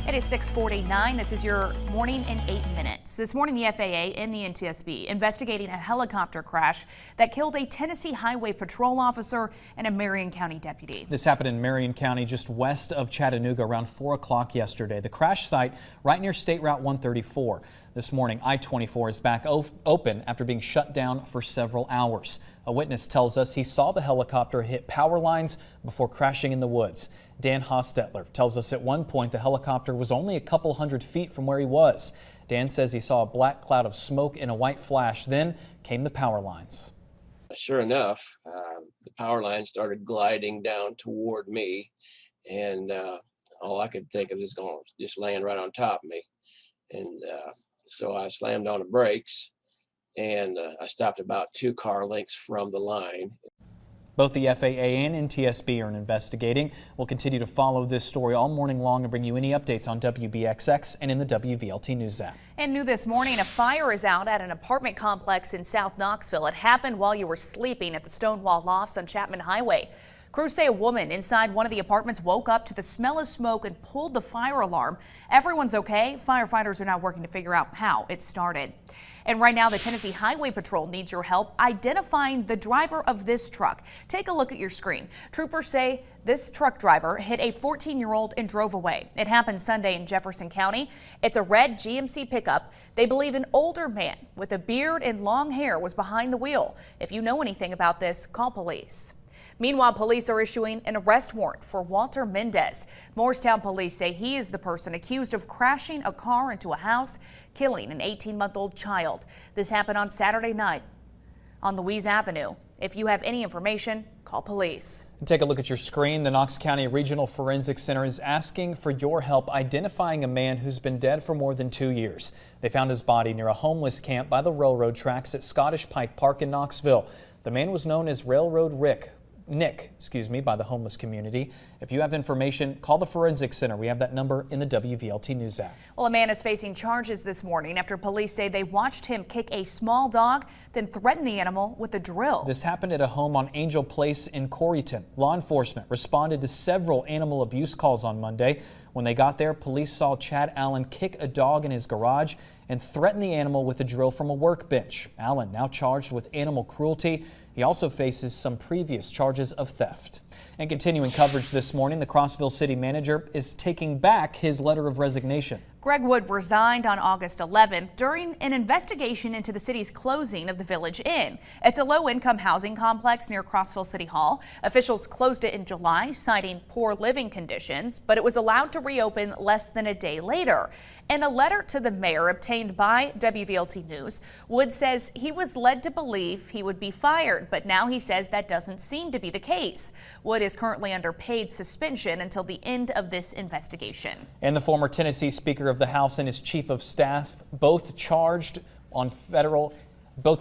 It is 6:49. This is your morning in 8 minutes. This morning, the FAA and the NTSB investigating a helicopter crash that killed a Tennessee Highway Patrol officer and a Marion County deputy. This happened in Marion County, just west of Chattanooga, around 4 o'clock yesterday. The crash site right near State Route 134. This morning, I-24 is back open after being shut down for several hours. A witness tells us he saw the helicopter hit power lines before crashing in the woods. Dan Hostetler tells us at one point the helicopter was only a couple hundred feet from where he was. Dan says he saw a black cloud of smoke and a white flash. Then came the power lines. Sure enough, the power line started gliding down toward me, and all I could think of is going just laying right on top of me. And so I slammed on the brakes, and I stopped about 2 car lengths from the line. Both the FAA and NTSB are investigating. We'll continue to follow this story all morning long and bring you any updates on WBXX and in the WVLT News app. And new this morning, a fire is out at an apartment complex in South Knoxville. It happened while you were sleeping at the Stonewall Lofts on Chapman Highway. Crews say a woman inside one of the apartments woke up to the smell of smoke and pulled the fire alarm. Everyone's okay. Firefighters are now working to figure out how it started. And right now, the Tennessee Highway Patrol needs your help identifying the driver of this truck. Take a look at your screen. Troopers say this truck driver hit a 14-year-old and drove away. It happened Sunday in Jefferson County. It's a red GMC pickup. They believe an older man with a beard and long hair was behind the wheel. If you know anything about this, call police. Meanwhile, police are issuing an arrest warrant for Walter Mendez. Morristown police say he is the person accused of crashing a car into a house, killing an 18-month-old child. This happened on Saturday night on Louise Avenue. If you have any information, call police. Take a look at your screen. The Knox County Regional Forensic Center is asking for your help identifying a man who's been dead for more than 2 years. They found his body near a homeless camp by the railroad tracks at Scottish Pike Park in Knoxville. The man was known as Railroad Nick, by the homeless community. If you have information, call the Forensic Center. We have that number in the WVLT News app. Well, a man is facing charges this morning after police say they watched him kick a small dog, then threaten the animal with a drill. This happened at a home on Angel Place in Coreyton. Law enforcement responded to several animal abuse calls on Monday. When they got there, police saw Chad Allen kick a dog in his garage and threaten the animal with a drill from a workbench. Allen now charged with animal cruelty. He also faces some previous charges of theft. And continuing coverage this morning, the Crossville city manager is taking back his letter of resignation. Greg Wood resigned on August 11th during an investigation into the city's closing of the Village Inn. It's a low-income housing complex near Crossville City Hall. Officials closed it in July, citing poor living conditions, but it was allowed to reopen less than a day later. In a letter to the mayor obtained by WVLT News, Wood says he was led to believe he would be fired, but now he says that doesn't seem to be the case. Wood is currently under paid suspension until the end of this investigation. And the former Tennessee Speaker of the House and his chief of staff both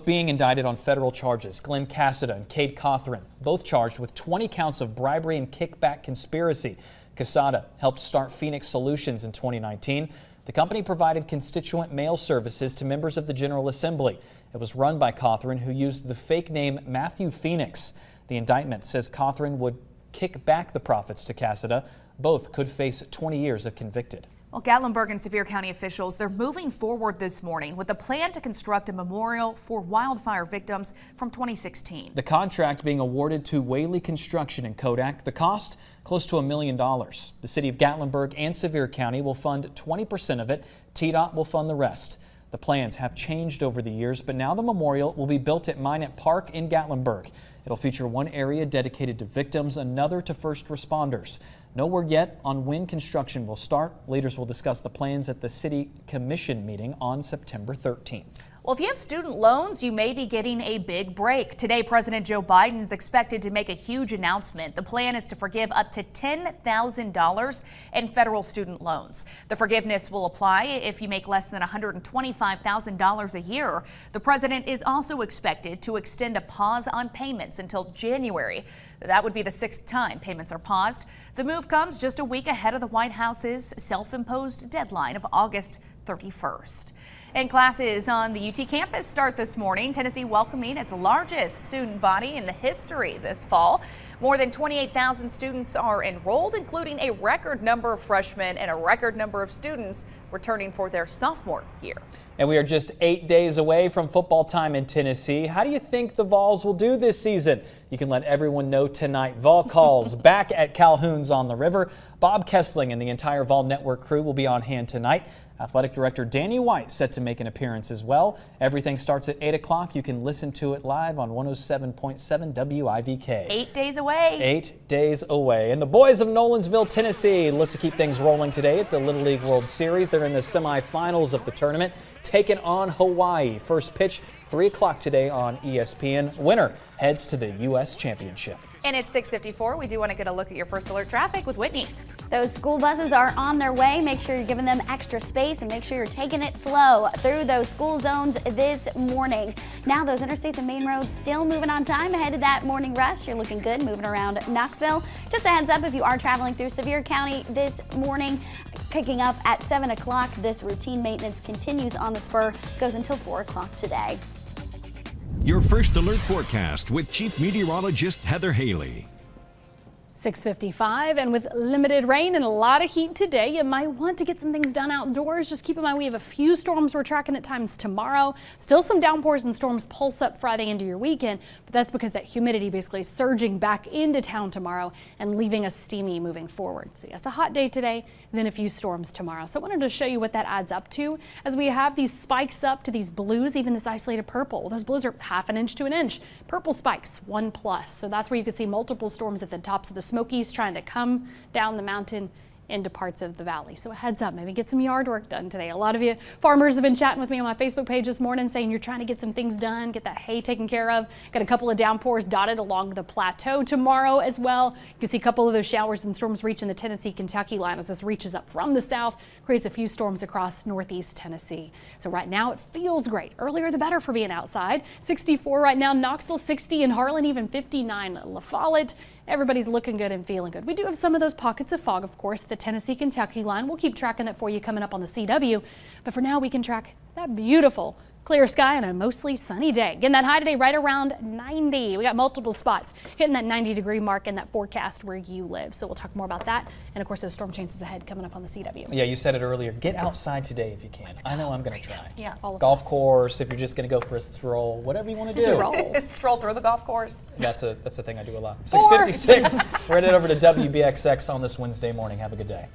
being indicted on federal charges. Glenn Cassida and Cade Cothran both charged with 20 counts of bribery and kickback conspiracy. Cassida helped start Phoenix Solutions in 2019. The company provided constituent mail services to members of the General Assembly. It was run by Cothran, who used the fake name Matthew Phoenix. The indictment says Cothran would kick back the profits to Cassida. Both could face 20 years if convicted. Well, Gatlinburg and Sevier County officials, they're moving forward this morning with a plan to construct a memorial for wildfire victims from 2016. The contract being awarded to Whaley Construction in Kodak. The cost, close to $1 million. The city of Gatlinburg and Sevier County will fund 20% of it. TDOT will fund the rest. The plans have changed over the years, but now the memorial will be built at Minot Park in Gatlinburg. It'll feature one area dedicated to victims, another to first responders. No word yet on when construction will start. Leaders will discuss the plans at the City Commission meeting on September 13th. Well, if you have student loans, you may be getting a big break. Today, President Joe Biden is expected to make a huge announcement. The plan is to forgive up to $10,000 in federal student loans. The forgiveness will apply if you make less than $125,000 a year. The president is also expected to extend a pause on payments until January. That would be the 6th time payments are paused. The move comes just a week ahead of the White House's self-imposed deadline of August 31st. And classes on the UT campus start this morning. Tennessee welcoming its largest student body in the history this fall. More than 28,000 students are enrolled, including a record number of freshmen and a record number of students returning for their sophomore year. And we are just 8 days away from football time in Tennessee. How do you think the Vols will do this season? You can let everyone know tonight. Vol calls back at Calhoun's on the River. Bob Kessling and the entire Vol Network crew will be on hand tonight. Athletic Director Danny White set to make an appearance as well. Everything starts at 8 o'clock. You can listen to it live on 107.7 WIVK. 8 days away. 8 days away. And the boys of Nolensville, Tennessee look to keep things rolling today at the Little League World Series. They're in the semifinals of the tournament, taking on Hawaii. First pitch, 3 o'clock today on ESPN. Winner heads to the U.S. Championship. And it's 6:54. We do want to get a look at your first alert traffic with Whitney. Those school buses are on their way. Make sure you're giving them extra space and make sure you're taking it slow through those school zones this morning. Now those interstates and main roads still moving on time ahead of that morning rush. You're looking good moving around Knoxville. Just a heads up if you are traveling through Sevier County this morning, picking up at 7 o'clock. This routine maintenance continues on the spur, goes until 4 o'clock today. Your first alert forecast with Chief Meteorologist Heather Haley. 6:55, and with limited rain and a lot of heat today, you might want to get some things done outdoors. Just keep in mind we have a few storms we're tracking at times tomorrow. Still some downpours and storms pulse up Friday into your weekend, but that's because that humidity basically is surging back into town tomorrow and leaving us steamy moving forward. So yes, a hot day today, then a few storms tomorrow. So I wanted to show you what that adds up to as we have these spikes up to these blues, even this isolated purple. Those blues are ½ an inch to an inch. Purple spikes 1+. So that's where you can see multiple storms at the tops of the Smokies trying to come down the mountain into parts of the valley. So a heads up, maybe get some yard work done today. A lot of you farmers have been chatting with me on my Facebook page this morning saying you're trying to get some things done, get that hay taken care of. Got a couple of downpours dotted along the plateau tomorrow as well. You can see a couple of those showers and storms reaching the Tennessee-Kentucky line as this reaches up from the south, creates a few storms across northeast Tennessee. So right now it feels great. Earlier the better for being outside. 64 right now, Knoxville 60 in Harlan, even 59 La Follette. Everybody's looking good and feeling good. We do have some of those pockets of fog, of course, the Tennessee-Kentucky line. We'll keep tracking that for you coming up on the CW. But for now, we can track that beautiful clear sky and a mostly sunny day. Getting that high today right around 90. We got multiple spots hitting that 90-degree mark in that forecast where you live. So we'll talk more about that. And of course, those storm chances ahead coming up on the CW. Yeah, you said it earlier. Get outside today if you can. I know I'm going to try. Yeah, all of Golf us. course, if you're just going to go for a stroll, whatever you want to do. Stroll. Stroll through the golf course. That's a thing I do a lot. 6:56. We're headed over to WBXX on this Wednesday morning. Have a good day.